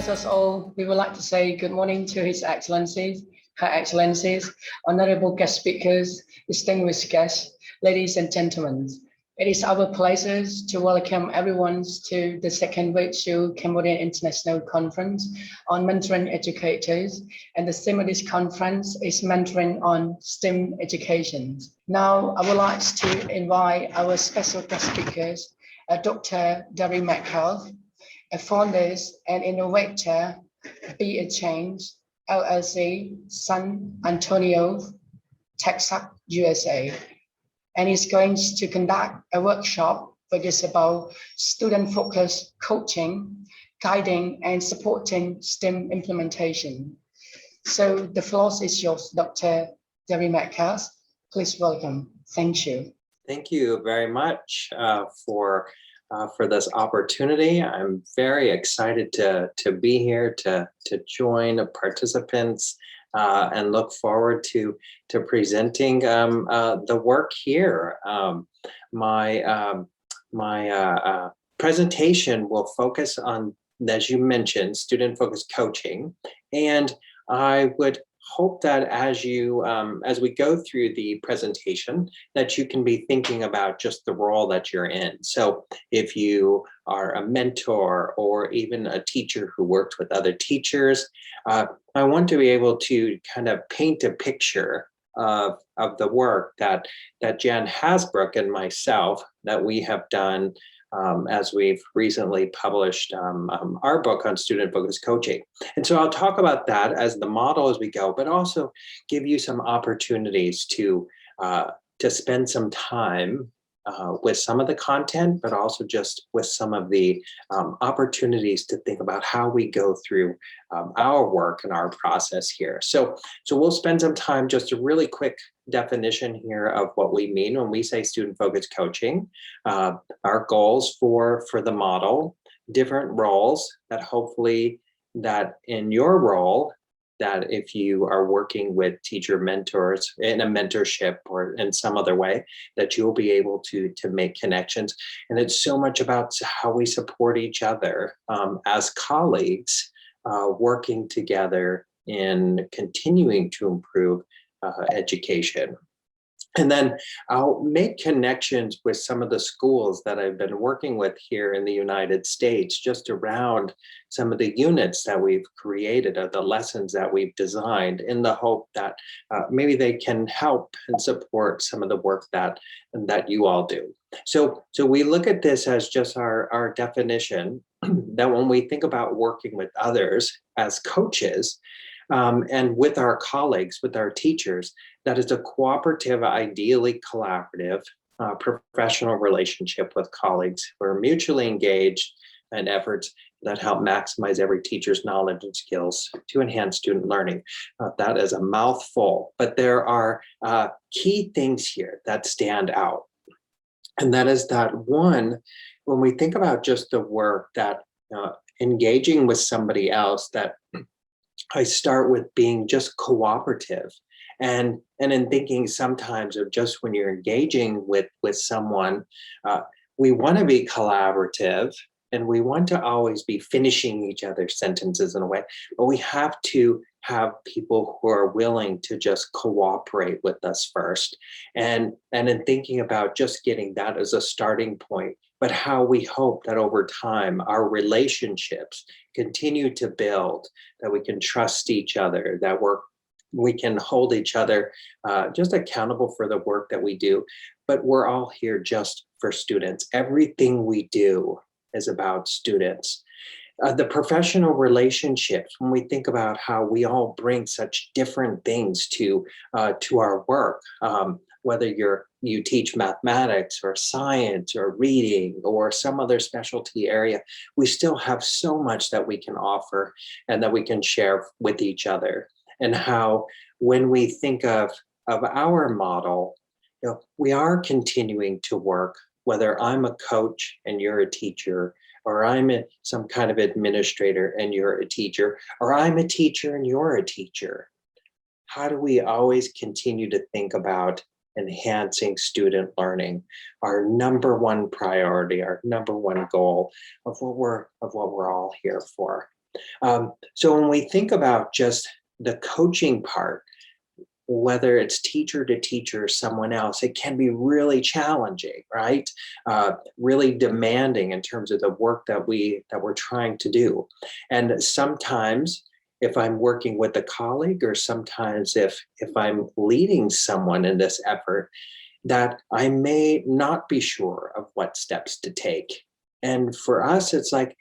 first of all, we would like to say good morning to His Excellencies, Her Excellencies, honorable guest speakers, distinguished guests, ladies and gentlemen. It is our pleasure to welcome everyone to the second virtual Cambodian International Conference on Mentoring Educators. And the theme of this conference is Mentoring on STEM Education. Now, I would like to invite our special guest speakers, Dr. Daryl Michel, a founder and innovator, Be a Change, LLC, San Antonio, Texas, USA. And he's going to conduct a workshop focused about student-focused coaching, guiding, and supporting STEM implementation. So the floor is yours, Dr. Daryl Michel. Please welcome. Thank you. Thank you very much for this opportunity. I'm very excited to be here to join participants and look forward to presenting the work here. My presentation will focus on, as you mentioned, student-focused coaching, and I would hope that as we go through the presentation, that you can be thinking about just the role that you're in. So if you are a mentor or even a teacher who works with other teachers, I want to be able to kind of paint a picture of the work that Jan Hasbrook and myself that we have done as we've recently published our book on student-focused coaching. And so I'll talk about that as the model as we go, but also give you some opportunities to spend some time with some of the content, but also just with some of the opportunities to think about how we go through our work and our process here. So we'll spend some time, just a really quick definition here of what we mean when we say student-focused coaching, our goals for the model, different roles that hopefully that in your role, that if you are working with teacher mentors in a mentorship or in some other way, that you'll be able to make connections. And it's so much about how we support each other as colleagues, working together in continuing to improve education. And then I'll make connections with some of the schools that I've been working with here in the United States, just around some of the units that we've created or the lessons that we've designed, in the hope that maybe they can help and support some of the work that you all do. So we look at this as just our definition, that when we think about working with others as coaches, and with our colleagues, with our teachers, that is a cooperative, ideally collaborative, professional relationship with colleagues who are mutually engaged in efforts that help maximize every teacher's knowledge and skills to enhance student learning. That is a mouthful, but there are key things here that stand out. And that is that, one, when we think about just the work that engaging with somebody else, that I start with being just cooperative, and in thinking sometimes of just when you're engaging with someone, we want to be collaborative and we want to always be finishing each other's sentences in a way, but we have to have people who are willing to just cooperate with us first. And in thinking about just getting that as a starting point, but how we hope that over time our relationships continue to build, that we can trust each other, that we can hold each other just accountable for the work that we do. But we're all here just for students. Everything we do is about students. The professional relationships, when we think about how we all bring such different things to our work, whether you teach mathematics or science or reading or some other specialty area, we still have so much that we can offer and that we can share with each other. And how when we think of our model, we are continuing to work, whether I'm a coach and you're a teacher, or I'm some kind of administrator and you're a teacher, or I'm a teacher and you're a teacher. How do we always continue to think about enhancing student learning, our number one priority, our number one goal of what we're all here for? So when we think about just the coaching part, whether it's teacher to teacher or someone else, it can be really challenging, right? Really demanding in terms of the work that we're trying to do. And sometimes if I'm working with a colleague, or sometimes if I'm leading someone in this effort, that I may not be sure of what steps to take. And for us, it's like,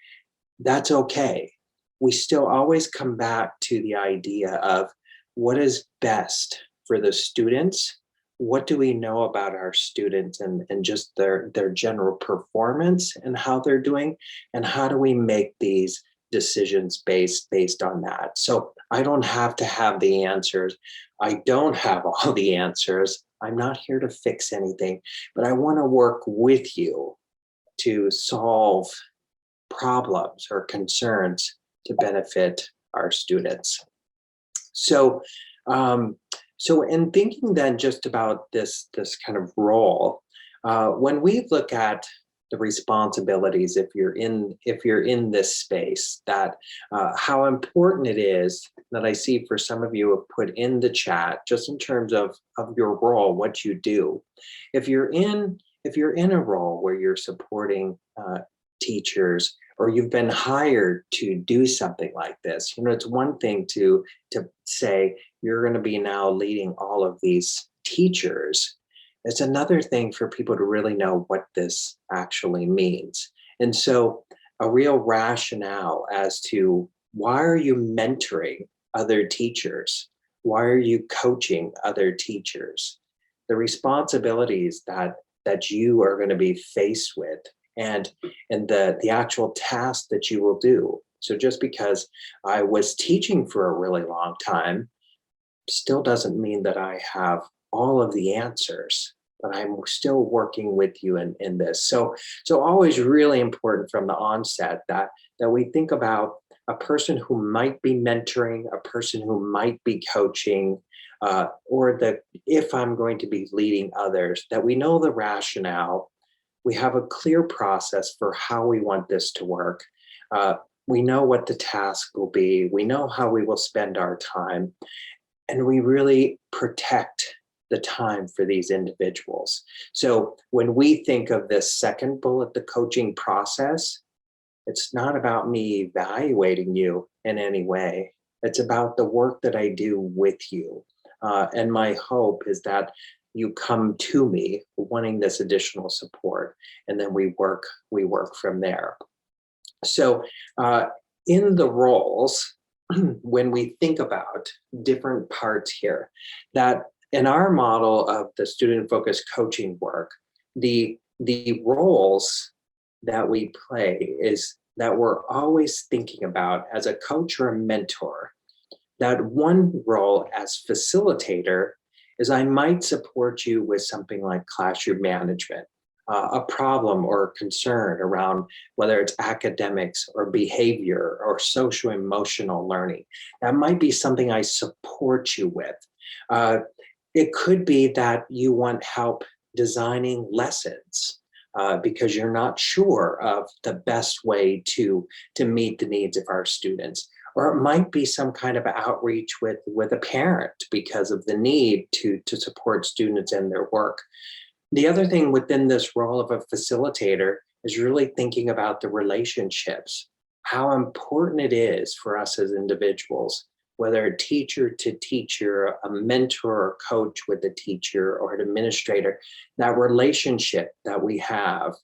that's okay. We still always come back to the idea of what is best for the students. What do we know about our students and just their general performance and how they're doing? And how do we make these decisions based on that? So I don't have to have the answers. I don't have all the answers. I'm not here to fix anything, but I want to work with you to solve problems or concerns to benefit our students. So, so in thinking then just about this kind of role, when we look at the responsibilities, if you're in this space, that how important it is that I see for some of you have put in the chat, just in terms of your role, what you do. If you're in a role where you're supporting teachers, or you've been hired to do something like this, it's one thing to say you're going to be now leading all of these teachers. It's another thing for people to really know what this actually means. And so a real rationale as to why are you mentoring other teachers? Why are you coaching other teachers? The responsibilities that you are going to be faced with, and the actual task that you will do. So just because I was teaching for a really long time still doesn't mean that I have all of the answers, but I'm still working with you in this. So always really important from the onset that we think about a person who might be mentoring, a person who might be coaching, or that if I'm going to be leading others, that we know the rationale. We have a clear process for how we want this to work. We know what the task will be. We know how we will spend our time. And we really protect the time for these individuals. So when we think of this second bullet, the coaching process, it's not about me evaluating you in any way. It's about the work that I do with you. And my hope is that you come to me wanting this additional support, and then we work from there. So in the roles, when we think about different parts here, that in our model of the student-focused coaching work, the roles that we play is that we're always thinking about as a coach or a mentor, that one role as facilitator is I might support you with something like classroom management, a problem or concern around whether it's academics or behavior or social emotional learning. That might be something I support you with. It could be that you want help designing lessons because you're not sure of the best way to meet the needs of our students. Or it might be some kind of outreach with a parent because of the need to support students in their work. The other thing within this role of a facilitator is really thinking about the relationships, how important it is for us as individuals, whether a teacher to teacher, a mentor or coach with a teacher or an administrator, that relationship that we have,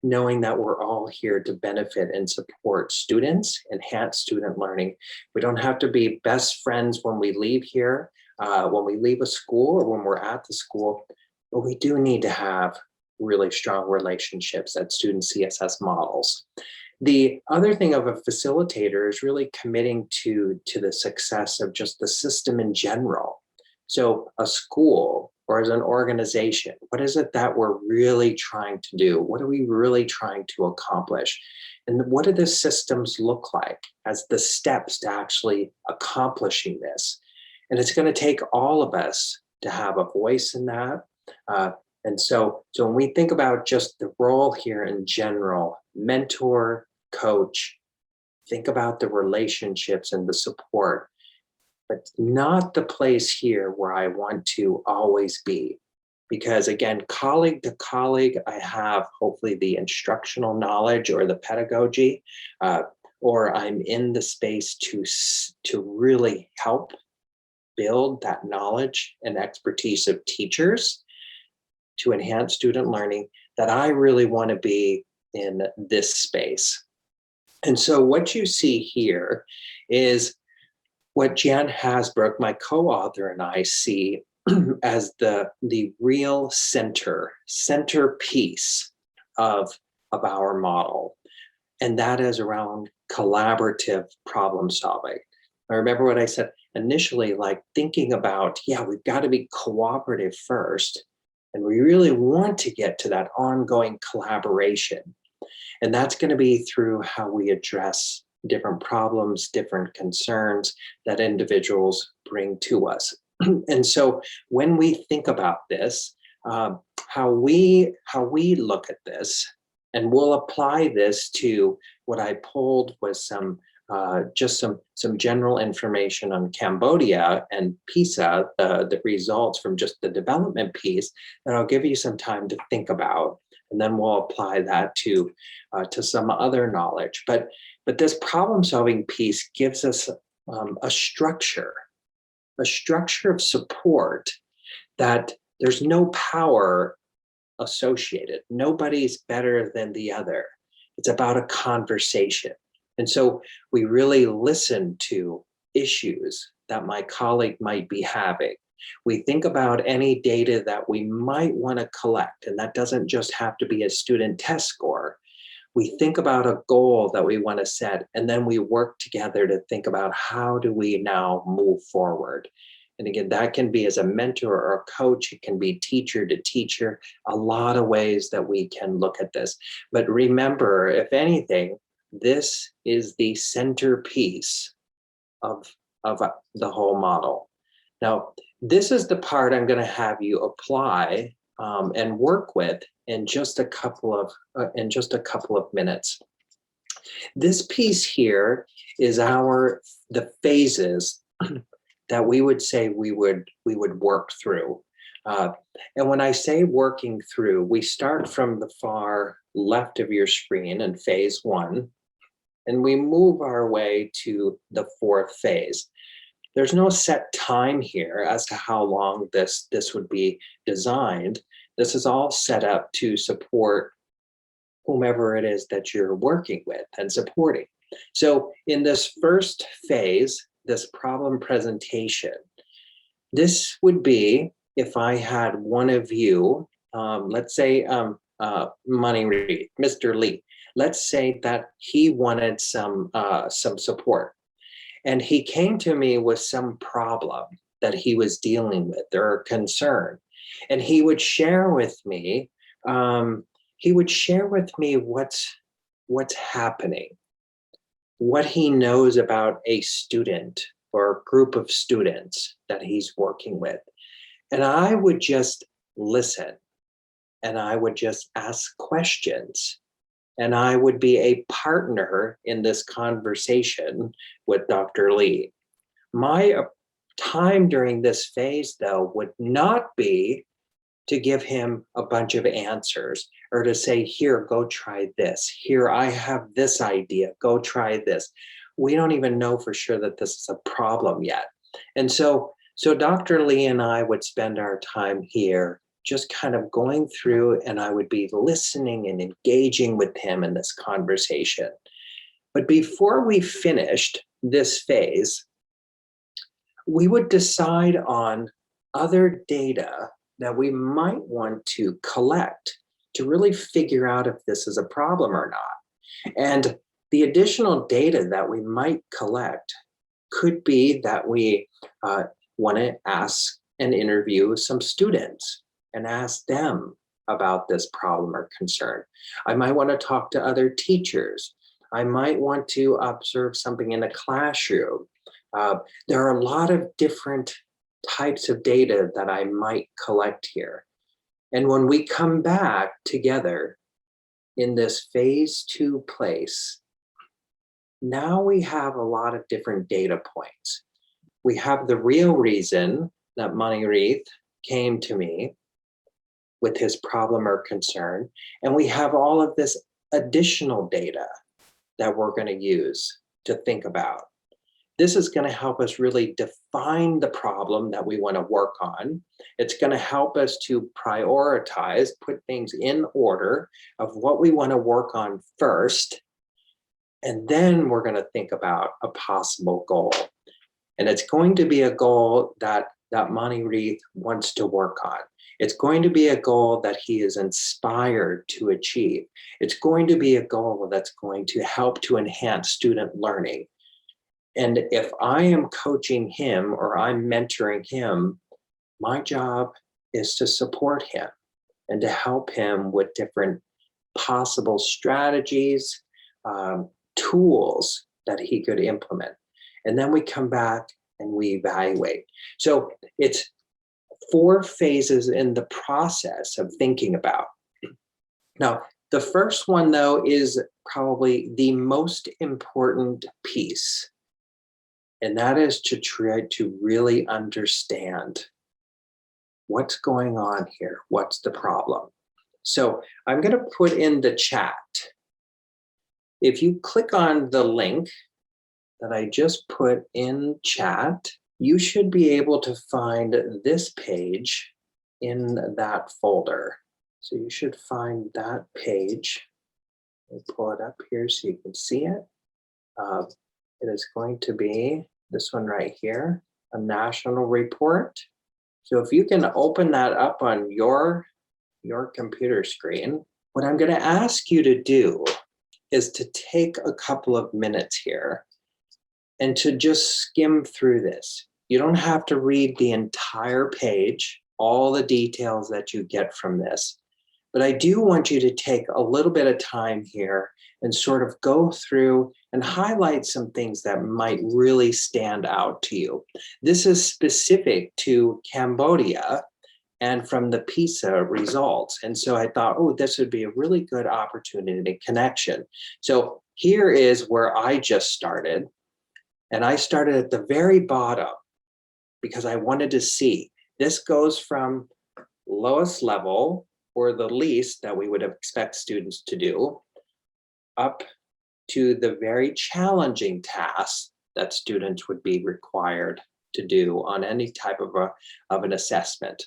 knowing that we're all here to benefit and support students, enhance student learning. We don't have to be best friends when we leave here, when we leave a school or when we're at the school, but we do need to have really strong relationships that students see us as models. The other thing of a facilitator is really committing to the success of just the system in general. So a school or as an organization, what is it that we're really trying to do? What are we really trying to accomplish? And what do the systems look like as the steps to actually accomplishing this? And it's going to take all of us to have a voice in that. And so when we think about just the role here in general, mentor, coach, think about the relationships and the support, but not the place here where I want to always be. Because again, colleague to colleague, I have hopefully the instructional knowledge or the pedagogy, or I'm in the space to really help build that knowledge and expertise of teachers to enhance student learning, that I really want to be in this space. And so what you see here is what Jan Hasbrook, my co-author, and I see as the real centerpiece of our model. And that is around collaborative problem solving. I remember what I said initially, like thinking about, yeah, we've got to be cooperative first. And we really want to get to that ongoing collaboration. And that's going to be through how we address different problems, different concerns that individuals bring to us. And so when we think about this, how we look at this, and we'll apply this to what I pulled was some general information on Cambodia and PISA, the results from just the development piece that I'll give you some time to think about, and then we'll apply that to some other knowledge. But this problem-solving piece gives us a structure of support that there's no power associated. Nobody's better than the other. It's about a conversation. And so we really listen to issues that my colleague might be having. We think about any data that we might want to collect, and that doesn't just have to be a student test score. We think about a goal that we want to set, and then we work together to think about how do we now move forward. And again, that can be as a mentor or a coach, it can be teacher to teacher, a lot of ways that we can look at this. But remember, if anything, this is the centerpiece of the whole model. Now, this is the part I'm going to have you apply and work with in just a couple of minutes. This piece here is the phases that we would say we would work through. And when I say working through, we start from the far left of your screen in phase 1, and we move our way to the 4th phase. There's no set time here as to how long this would be designed. This is all set up to support whomever it is that you're working with and supporting. So in this first phase, this problem presentation, this would be if I had one of you, let's say Money Reed, Mr. Lee, let's say that he wanted some support. And he came to me with some problem that he was dealing with or concern. And he would share with me, what's happening, what he knows about a student or a group of students that he's working with. And I would just listen, and I would just ask questions, and I would be a partner in this conversation with Dr. Lee. My time during this phase, though, would not be to give him a bunch of answers or to say, here, go try this. Here, I have this idea, go try this. We don't even know for sure that this is a problem yet. And so Dr. Lee and I would spend our time here just kind of going through, and I would be listening and engaging with him in this conversation. But before we finished this phase, we would decide on other data that we might want to collect to really figure out if this is a problem or not. And the additional data that we might collect could be that we want to ask and interview some students and ask them about this problem or concern. I might want to talk to other teachers. I might want to observe something in a classroom. There are a lot of different types of data that I might collect here. And when we come back together in this phase 2 place, now we have a lot of different data points. We have the real reason that Manirith came to me with his problem or concern, and we have all of this additional data that we're going to use to think about. This is going to help us really define the problem that we want to work on. It's going to help us to prioritize, put things in order of what we want to work on first. And then we're going to think about a possible goal. And it's going to be a goal that Manirith wants to work on. It's going to be a goal that he is inspired to achieve. It's going to be a goal that's going to help to enhance student learning. And if I am coaching him or I'm mentoring him, my job is to support him and to help him with different possible strategies, tools that he could implement. And then we come back and we evaluate. So it's 4 phases in the process of thinking about. Now, the first one, though, is probably the most important piece. And that is to try to really understand what's going on here. What's the problem? So I'm going to put in the chat. If you click on the link that I just put in chat, you should be able to find this page in that folder. So you should find that page. Let me pull it up here so you can see it. It is going to be this one right here, a national report. So if you can open that up on your computer screen, what I'm going to ask you to do is to take a couple of minutes here and to just skim through this. You don't have to read the entire page, all the details that you get from this, but I do want you to take a little bit of time here and sort of go through and highlight some things that might really stand out to you. This is specific to Cambodia and from the PISA results. And so I thought, oh, this would be a really good opportunity connection. So here is where I just started. And I started at the very bottom because I wanted to see. This goes from lowest level, or the least that we would expect students to do, up to the very challenging tasks that students would be required to do on any type of an assessment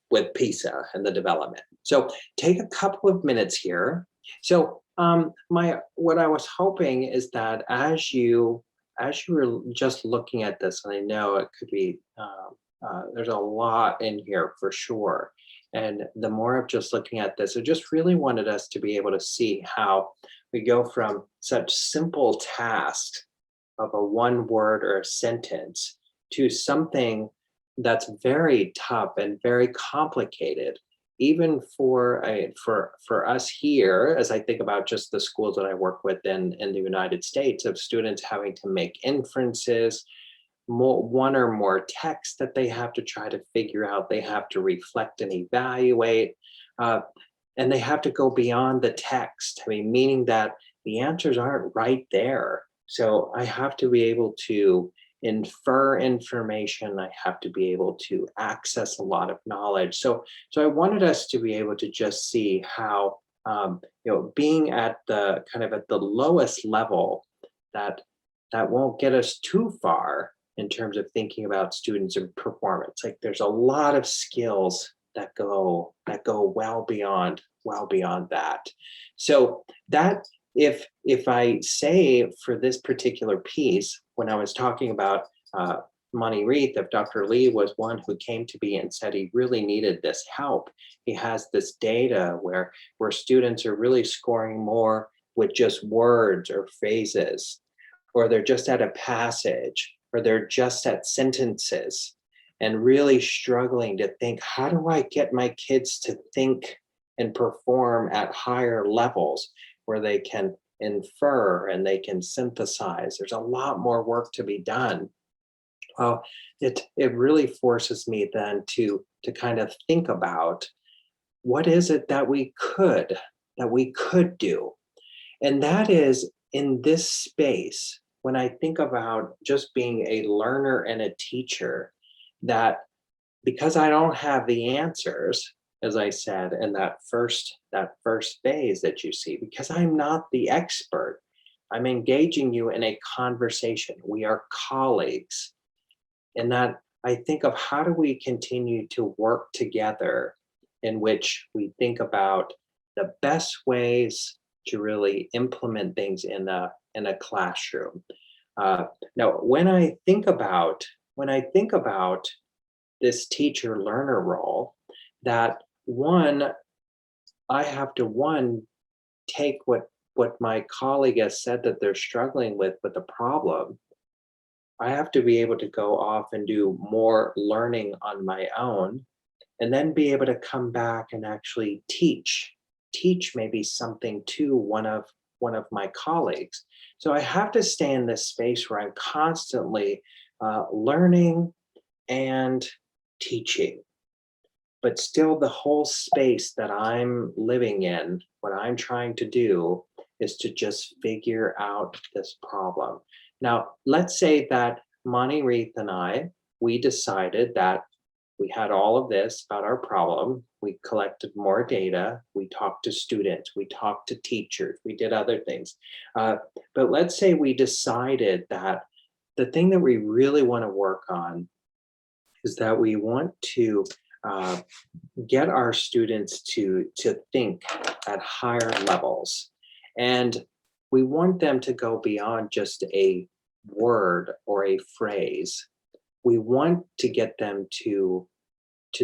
with PISA and the development. So take a couple of minutes here. So what I was hoping is that as you were just looking at this, and I know it could be, there's a lot in here for sure. And the more of just looking at this, I just really wanted us to be able to see how we go from such simple tasks of a 1 word or a sentence to something that's very tough and very complicated, even for us here, as I think about just the schools that I work with in the United States, of students having to make inferences, 1 or more texts that they have to try to figure out, they have to reflect and evaluate, and they have to go beyond the text. I mean, meaning that the answers aren't right there. So I have to be able to infer information. I have to be able to access a lot of knowledge. So I wanted us to be able to just see how, being at the kind of at the lowest level, that won't get us too far in terms of thinking about students and performance. Like, there's a lot of skills that go well beyond that. So that, if I say for this particular piece, when I was talking about Manirith, if Dr. Lee was one who came to me and said he really needed this help, he has this data where students are really scoring more with just words or phrases, or they're just at a passage, or they're just at sentences, and really struggling to think, how do I get my kids to think and perform at higher levels where they can infer and they can synthesize? There's a lot more work to be done. Well, it really forces me then to kind of think about, what is it that we could do? And that is in this space, when I think about just being a learner and a teacher, that because I don't have the answers, as I said in that first phase that you see, because I'm not the expert, I'm engaging you in a conversation. We are colleagues. And that I think of how do we continue to work together in which we think about the best ways to really implement things in a classroom. Now, when I think about this teacher learner role, that one, I have to take what my colleague has said that they're struggling with a problem. I have to be able to go off and do more learning on my own, and then be able to come back and actually teach maybe something to one of my colleagues. So I have to stay in this space where I'm constantly learning and teaching, but still the whole space that I'm living in, what I'm trying to do is to just figure out this problem. Now, let's say that Monty Reith and we decided that we had all of this about our problem. We collected more data. We talked to students. We talked to teachers. We did other things. But let's say we decided that the thing that we really want to work on is that we want to get our students to think at higher levels. And we want them to go beyond just a word or a phrase. We want to get them to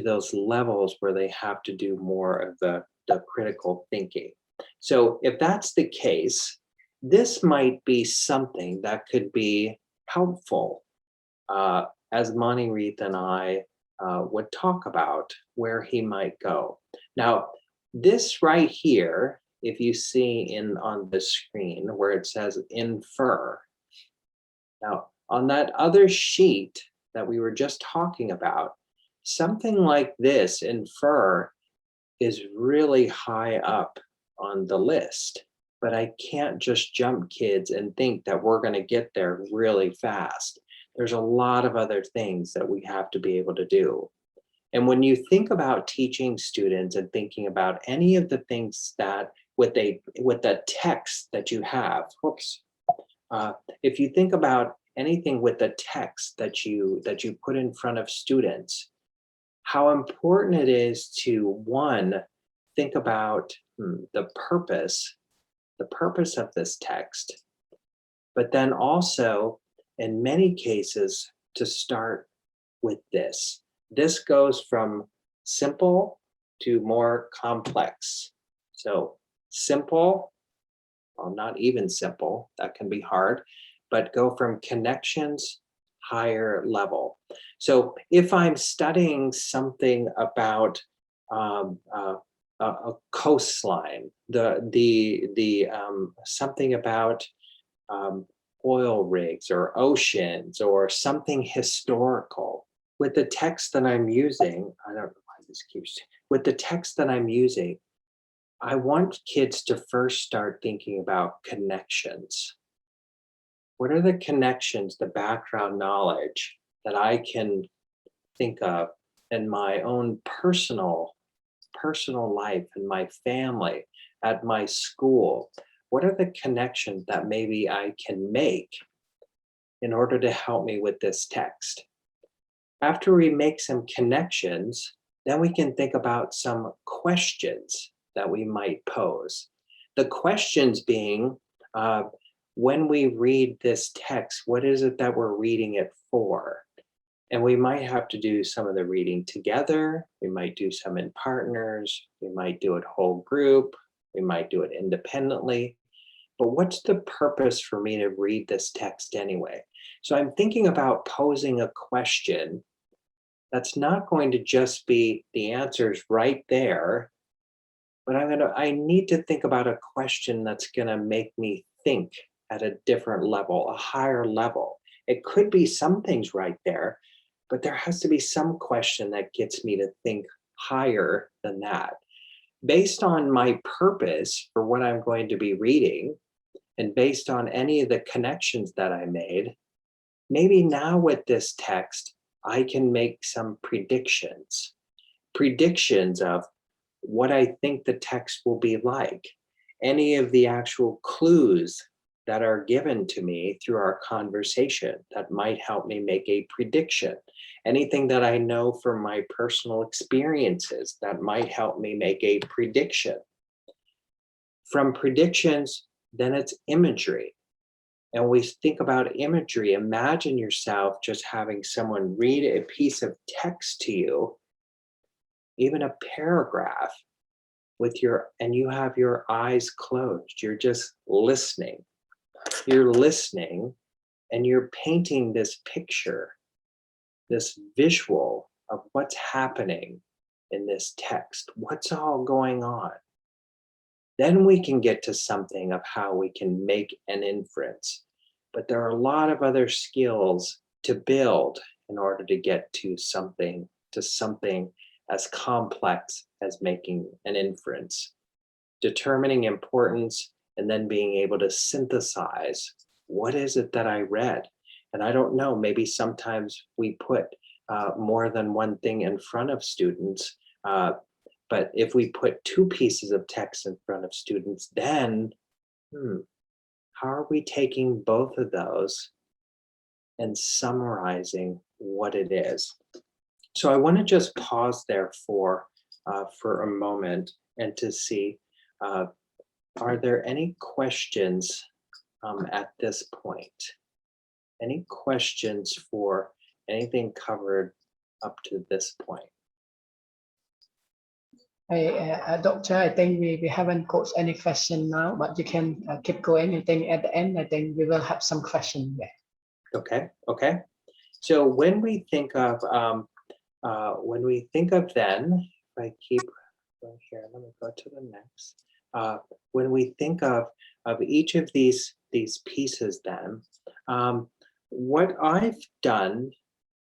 those levels where they have to do more of the critical thinking. So if that's the case, this might be something that could be helpful as Monty Reith and I would talk about where he might go. Now, this right here, if you see on the screen where it says infer. Now, on that other sheet that we were just talking about, something like this, infer, is really high up on the list. But I can't just jump kids and think that we're going to get there really fast. There's a lot of other things that we have to be able to do. And when you think about teaching students and thinking about any of the things that with the text that you have, if you think about anything with the text that you put in front of students, how important it is to one, think about the purpose of this text, but then also in many cases to start with this. This goes from simple to more complex. So simple, well, not even simple, that can be hard, but go from connections, higher level. So if I'm studying something about a coastline, something about oil rigs or oceans or something historical, with the text that I'm using, I don't know why this keeps, with the text that I'm using, I want kids to first start thinking about connections. What are the connections, the background knowledge that I can think of in my own personal life, in my family, at my school? What are the connections that maybe I can make in order to help me with this text? After we make some connections, then we can think about some questions that we might pose. The questions being, when we read this text, what is it that we're reading it for? And we might have to do some of the reading together. We might do some in partners. We might do it whole group. We might do it independently. But what's the purpose for me to read this text anyway? So I'm thinking about posing a question that's not going to just be the answers right there, but I need to think about a question that's going to make me think at a different level, a higher level. It could be some things right there, but there has to be some question that gets me to think higher than that. Based on my purpose for what I'm going to be reading, And based on any of the connections that I made, maybe now with this text, I can make some predictions of what I think the text will be like, any of the actual clues that are given to me through our conversation that might help me make a prediction, anything that I know from my personal experiences that might help me make a prediction. From predictions, then it's imagery. And we think about imagery. Imagine yourself just having someone read a piece of text to you, even a paragraph, and you have your eyes closed. You're just listening. You're listening and you're painting this picture, this visual of what's happening in this text, what's all going on. Then we can get to something of how we can make an inference. But there are a lot of other skills to build in order to get to something as complex as making an inference. Determining importance and then being able to synthesize what is it that I read. And I don't know, maybe sometimes we put more than one thing in front of students. But if we put two pieces of text in front of students, then how are we taking both of those and summarizing what it is? So I want to just pause there for a moment and to see, are there any questions at this point? Any questions for anything covered up to this point? Doctor, I think we haven't got any question now, but you can keep going. I think at the end, I think we will have some question there. Okay. So when we think of then, if I keep going here, let me go to the next. When we think of each of these pieces, then what I've done,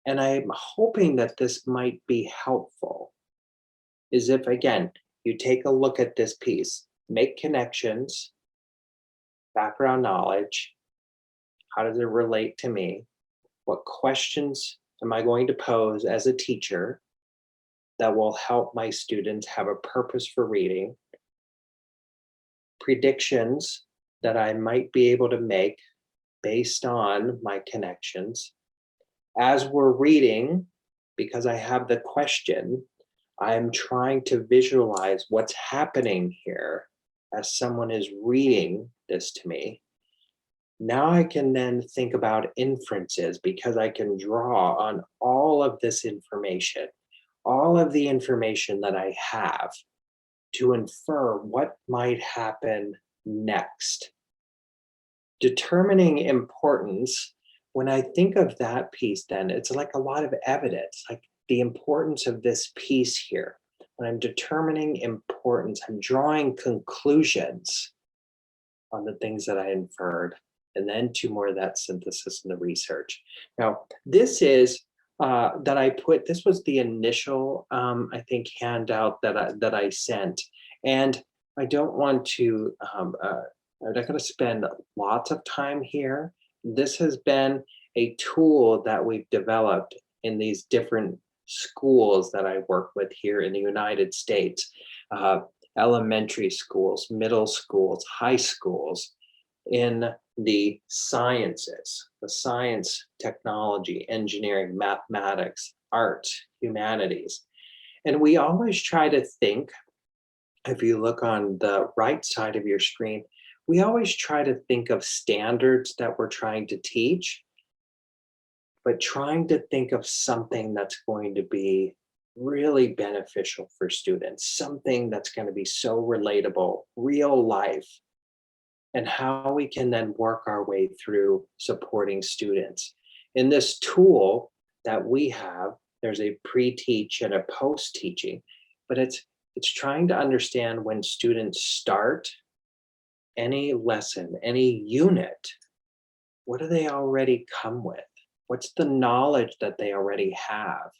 and I'm hoping that this might be helpful, is if, again, you take a look at this piece, make connections, background knowledge, how does it relate to me? What questions am I going to pose as a teacher that will help my students have a purpose for reading? Predictions that I might be able to make based on my connections. As we're reading, because I have the question, I'm trying to visualize what's happening here as someone is reading this to me. Now I can then think about inferences because I can draw on all of this information, all of the information that I have to infer what might happen next. Determining importance, when I think of that piece, then it's like a lot of evidence, like the importance of this piece here. When I'm determining importance, I'm drawing conclusions on the things that I inferred, and then to more of that synthesis and the research. Now, this is this was the initial, I think, handout that I sent. And I don't want to, I'm not going to spend lots of time here. This has been a tool that we've developed in these different schools that I work with here in the United States, elementary schools, middle schools, high schools, in the sciences, the science, technology, engineering, mathematics, art, humanities. And we always try to think, if you look on the right side of your screen, we always try to think of standards that we're trying to teach, but trying to think of something that's going to be really beneficial for students, something that's going to be so relatable, real life, and how we can then work our way through supporting students. In this tool that we have, there's a pre-teach and a post-teaching, but it's trying to understand when students start any lesson, any unit, what do they already come with? What's the knowledge that they already have?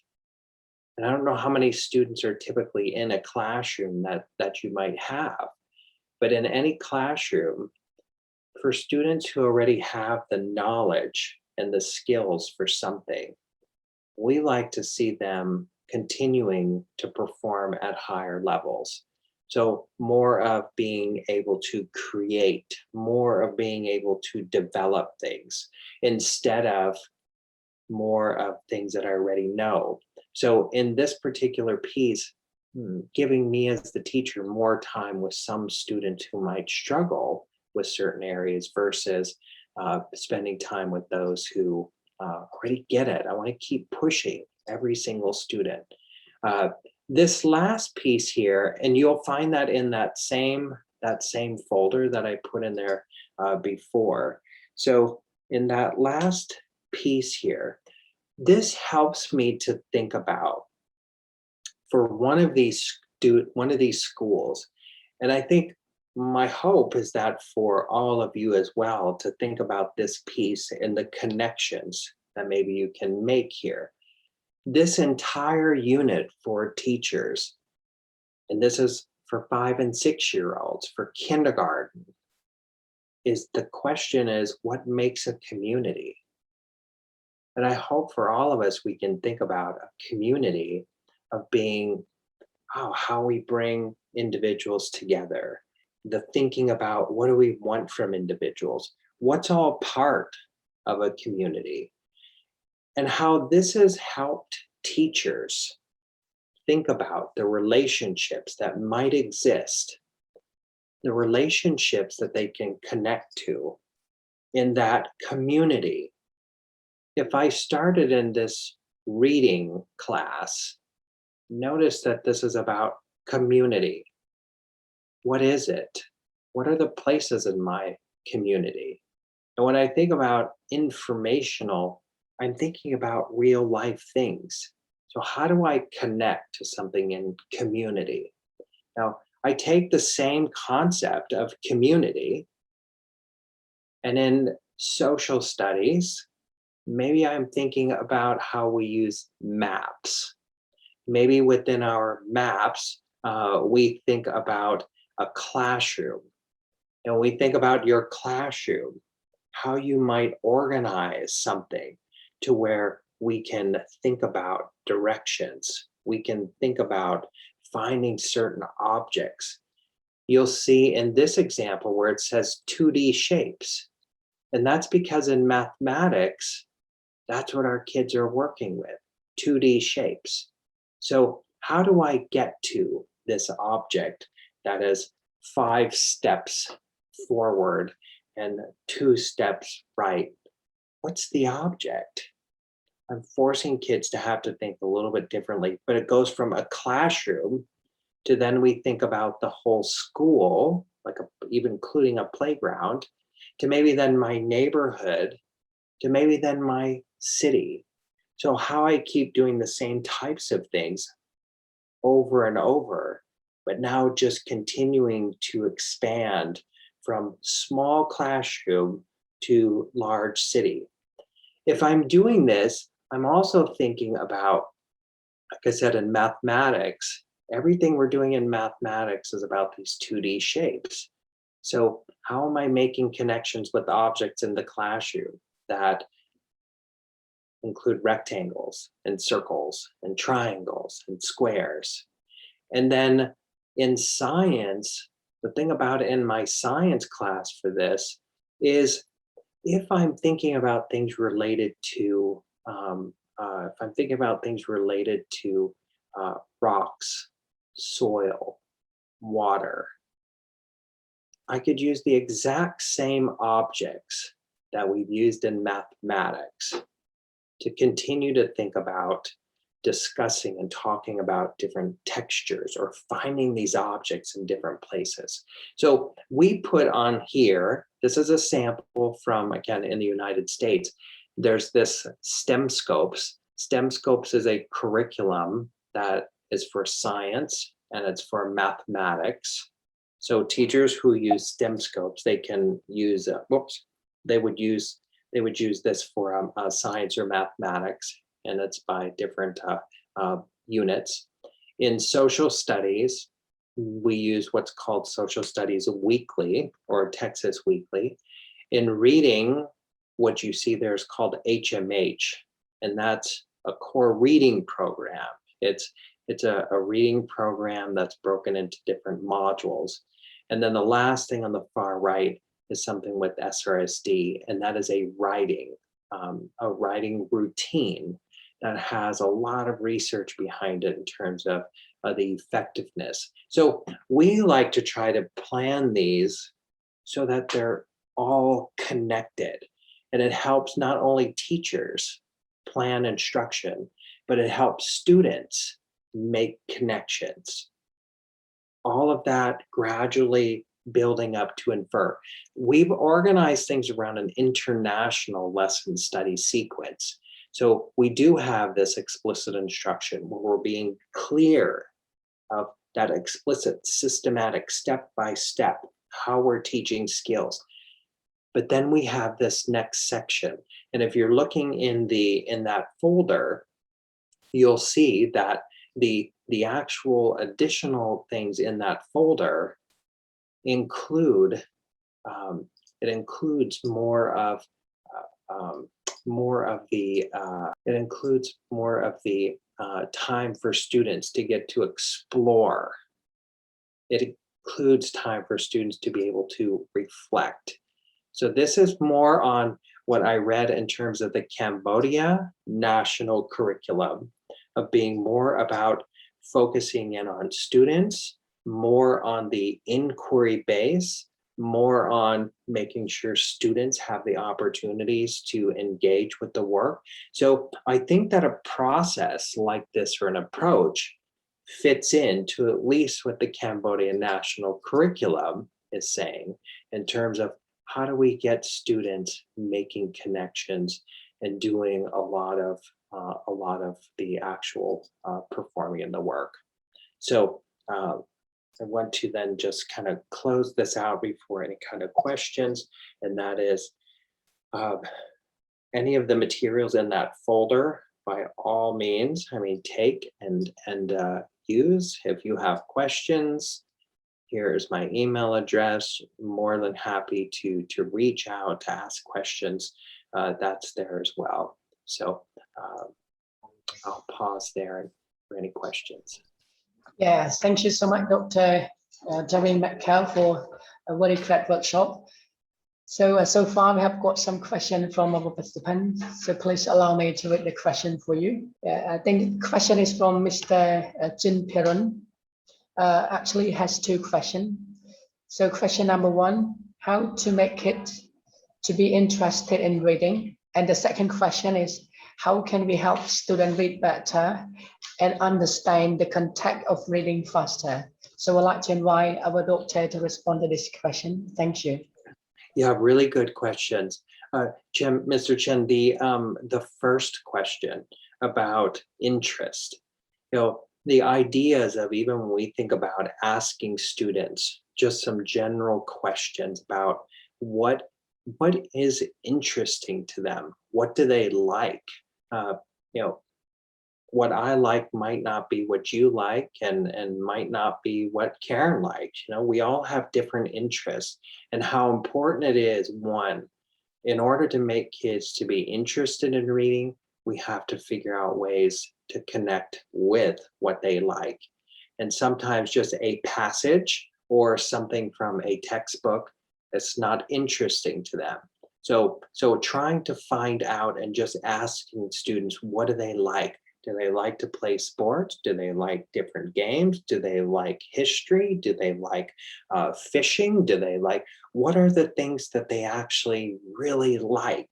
And I don't know how many students are typically in a classroom that you might have, but in any classroom, for students who already have the knowledge and the skills for something, we like to see them continuing to perform at higher levels. So more of being able to create, more of being able to develop things instead of more of things that I already know. So in this particular piece, giving me as the teacher more time with some students who might struggle with certain areas versus spending time with those who already get it. I want to keep pushing every single student. This last piece here, and you'll find that in that same folder that I put in there before. So in that last piece here, this helps me to think about for one of these schools, and I think my hope is that for all of you as well to think about this piece and the connections that maybe you can make here. This entire unit for teachers, and this is for 5 and 6-year-olds, for kindergarten, is the question is what makes a community? And I hope for all of us, we can think about a community of being, how we bring individuals together, the thinking about what do we want from individuals, what's all part of a community, and how this has helped teachers think about the relationships that might exist, the relationships that they can connect to in that community. If I started in this reading class, notice that this is about community. What is it? What are the places in my community? And when I think about informational, I'm thinking about real life things. So how do I connect to something in community? Now, I take the same concept of community, and in social studies, maybe I'm thinking about how we use maps. Maybe within our maps, we think about a classroom, and we think about your classroom, how you might organize something to where we can think about directions. We can think about finding certain objects. You'll see in this example where it says 2D shapes. And that's because in mathematics, that's what our kids are working with, 2D shapes. So how do I get to this object that is 5 steps forward and 2 steps right? What's the object? I'm forcing kids to have to think a little bit differently, but it goes from a classroom to then we think about the whole school, like even including a playground, to maybe then my neighborhood, to maybe then my city. So how I keep doing the same types of things over and over, but now just continuing to expand from small classroom to large city. If I'm doing this, I'm also thinking about, like I said, in mathematics, everything we're doing in mathematics is about these 2D shapes. So how am I making connections with objects in the classroom that include rectangles and circles and triangles and squares? And then in science, the thing about it in my science class for this is if I'm thinking about things related to rocks, soil, water, I could use the exact same objects that we've used in mathematics to continue to think about discussing and talking about different textures or finding these objects in different places. So we put on here, this is a sample from, again, in the United States, there's this STEM Scopes. STEM Scopes is a curriculum that is for science and it's for mathematics. So teachers who use STEM Scopes, they can use, they would use this for science or mathematics, and it's by different units. In social studies, we use what's called Social Studies Weekly or Texas Weekly. In reading, what you see there is called HMH, and that's a core reading program. It's a reading program that's broken into different modules. And then the last thing on the far right is something with SRSD, and that is a writing routine that has a lot of research behind it in terms of the effectiveness. So we like to try to plan these so that they're all connected. And it helps not only teachers plan instruction, but it helps students make connections. All of that gradually building up to infer. We've organized things around an international lesson study sequence. So we do have this explicit instruction where we're being clear of that explicit, systematic, step-by-step, how we're teaching skills. But then we have this next section. And if you're looking in that folder, you'll see that the actual additional things in that folder include it includes more of the time for students to get to explore. It includes time for students to be able to reflect. So this is more on what I read in terms of the Cambodia national curriculum, of being more about focusing in on students, more on the inquiry base, more on making sure students have the opportunities to engage with the work. So I think that a process like this, or an approach, fits into at least what the Cambodian national curriculum is saying in terms of how do we get students making connections and doing a lot of the actual performing in the work. So I want to then just kind of close this out before any kind of questions, and that is any of the materials in that folder, by all means, take and use. If you have questions, here is my email address. More than happy to reach out, to ask questions. That's there as well. So I'll pause there for any questions. Yeah, thank you so much, Dr. Daryl Michel, for a very great workshop. So far we have got some questions from our participants. So please allow me to read the question for you. I think the question is from Mr. Jin Perun. Actually, it has two questions. So question number one, how to make kids to be interested in reading? And the second question is, how can we help students read better and understand the context of reading faster? So I'd like to invite our doctor to respond to this question. Thank you. Yeah, really good questions. Mr. Chen, the first question about interest, the ideas of, even when we think about asking students just some general questions about what is interesting to them, what do they like? What I like might not be what you like, and might not be what Karen likes. We all have different interests, and how important it is, one, in order to make kids to be interested in reading, we have to figure out ways to connect with what they like. And sometimes just a passage or something from a textbook that's not interesting to them. So trying to find out and just asking students, what do they like? Do they like to play sports? Do they like different games? Do they like history? Do they like fishing? What are the things that they actually really like?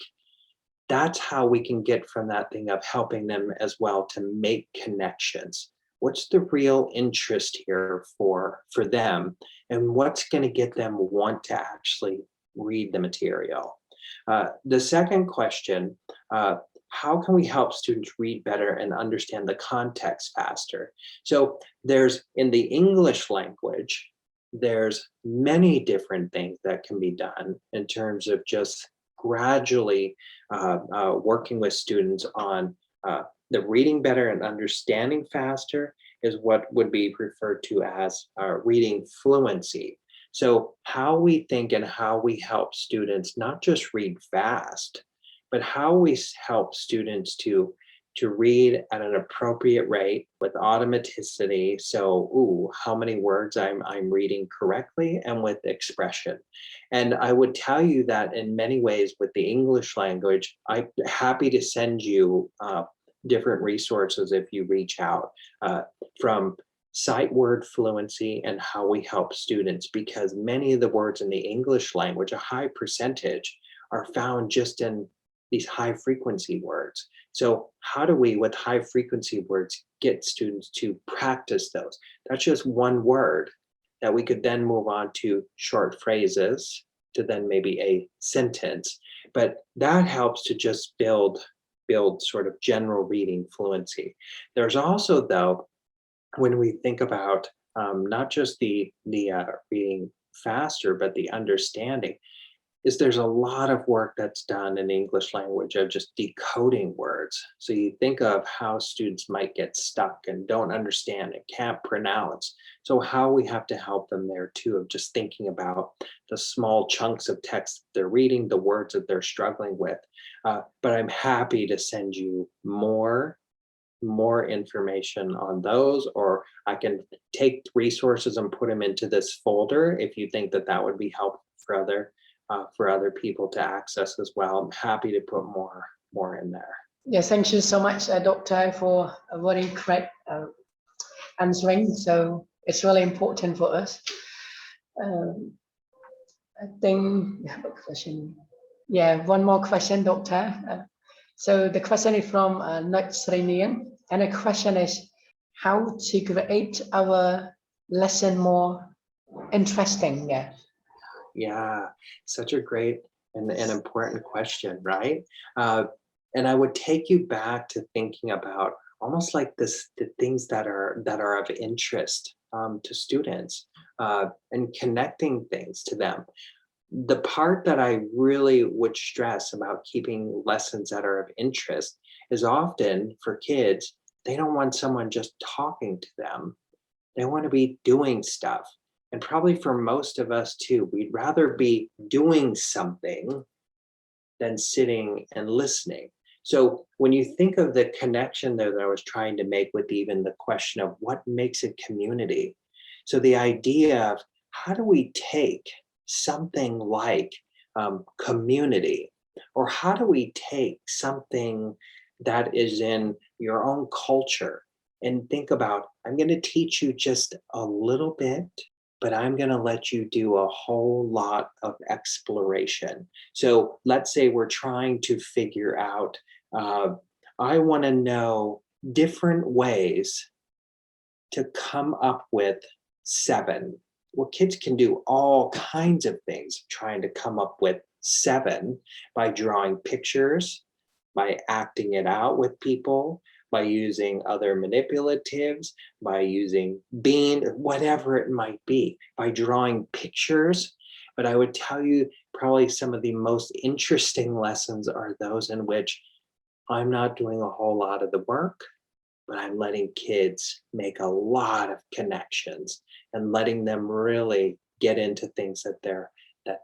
That's how we can get from that thing of helping them as well to make connections. What's the real interest here for them? And what's going to get them want to actually read the material? The second question, how can we help students read better and understand the context faster? So in the English language, there's many different things that can be done in terms of just gradually working with students on the reading better and understanding faster, is what would be referred to as reading fluency. So how we think and how we help students not just read fast, but how we help students to read at an appropriate rate with automaticity. So, ooh, how many words I'm reading correctly, and with expression. And I would tell you that in many ways with the English language, I'm happy to send you different resources if you reach out, from sight word fluency and how we help students, because many of the words in the English language, a high percentage, are found just in these high frequency words. So how do we, with high frequency words, get students to practice those? That's just one word that we could then move on to short phrases, to then maybe a sentence. But that helps to just build sort of general reading fluency. There's also, though, when we think about not just the reading faster, but the understanding, is there's a lot of work that's done in English language of just decoding words. So you think of how students might get stuck and don't understand and can't pronounce. So how we have to help them there too, of just thinking about the small chunks of text they're reading, the words that they're struggling with. But I'm happy to send you more information on those, or I can take resources and put them into this folder if you think that that would be helpful for other people to access as well. I'm happy to put more in there. Yes, thank you so much, Doctor, for a very correct answering. So it's really important for us. I think we have a question. Yeah, one more question, Doctor. So the question is from Natsrinian, and the question is how to create our lesson more interesting. Yeah, such a great and important question, right? And I would take you back to thinking about almost like the things that are of interest to students, and connecting things to them. The part that I really would stress about keeping lessons that are of interest is often for kids, they don't want someone just talking to them. They want to be doing stuff. And probably for most of us too, we'd rather be doing something than sitting and listening. So when you think of the connection there that I was trying to make with even the question of what makes a community. So the idea of how do we take something like community, or how do we take something that is in your own culture and think about, I'm going to teach you just a little bit, but I'm going to let you do a whole lot of exploration. So let's say we're trying to figure out, I want to know different ways to come up with 7. Well, kids can do all kinds of things trying to come up with 7 by drawing pictures, by acting it out with people, by using other manipulatives, by using being, whatever it might be, by drawing pictures. But I would tell you probably some of the most interesting lessons are those in which I'm not doing a whole lot of the work, but I'm letting kids make a lot of connections and letting them really get into things that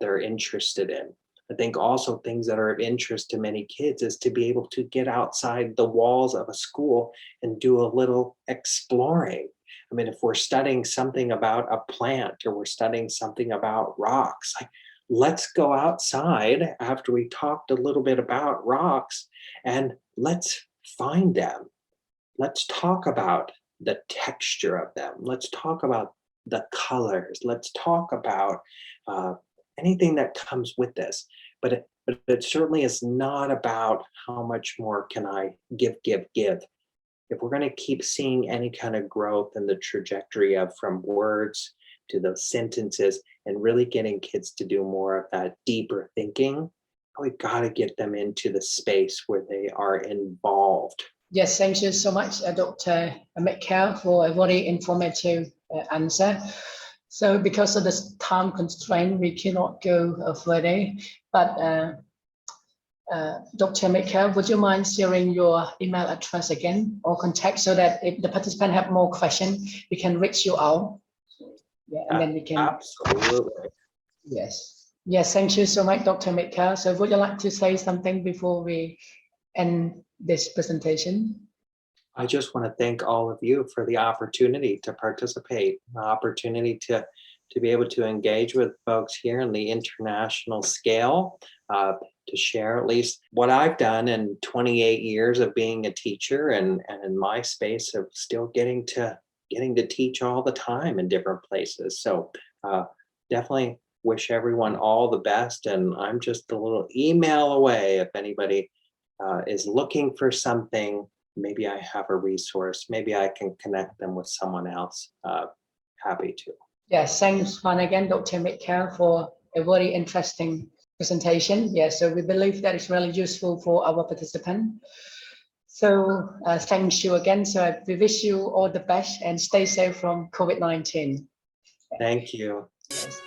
they're interested in. I think also things that are of interest to many kids is to be able to get outside the walls of a school and do a little exploring. I mean, if we're studying something about a plant or we're studying something about rocks, like, let's go outside after we talked a little bit about rocks and let's find them. Let's talk about the texture of them. Let's talk about the colors. Let's talk about anything that comes with this. But it certainly is not about how much more can I give. If we're going to keep seeing any kind of growth in the trajectory of from words to those sentences and really getting kids to do more of that deeper thinking, we got to get them into the space where they are involved. Yes, thank you so much, Dr. Michel, for a very informative answer. So because of this time constraint, we cannot go further. But Dr. Michel, would you mind sharing your email address again or contact so that if the participants have more questions, we can reach you out? Yeah, and then we can. Absolutely. Yes. Yes, thank you so much, Dr. Michel. So would you like to say something before we end this presentation? I just want to thank all of you for the opportunity to participate, the opportunity to be able to engage with folks here in the international scale, to share at least what I've done in 28 years of being a teacher, and in my space of still getting to teach all the time in different places. So definitely wish everyone all the best, and I'm just a little email away if anybody is looking for something. Maybe I have a resource, maybe I can connect them with someone else. Happy to. Yes, thanks once again, Dr. Michel, for a very interesting presentation. Yes, so we believe that is really useful for our participant. So thank you again. So we wish you all the best and stay safe from COVID-19. Thank you. Yes.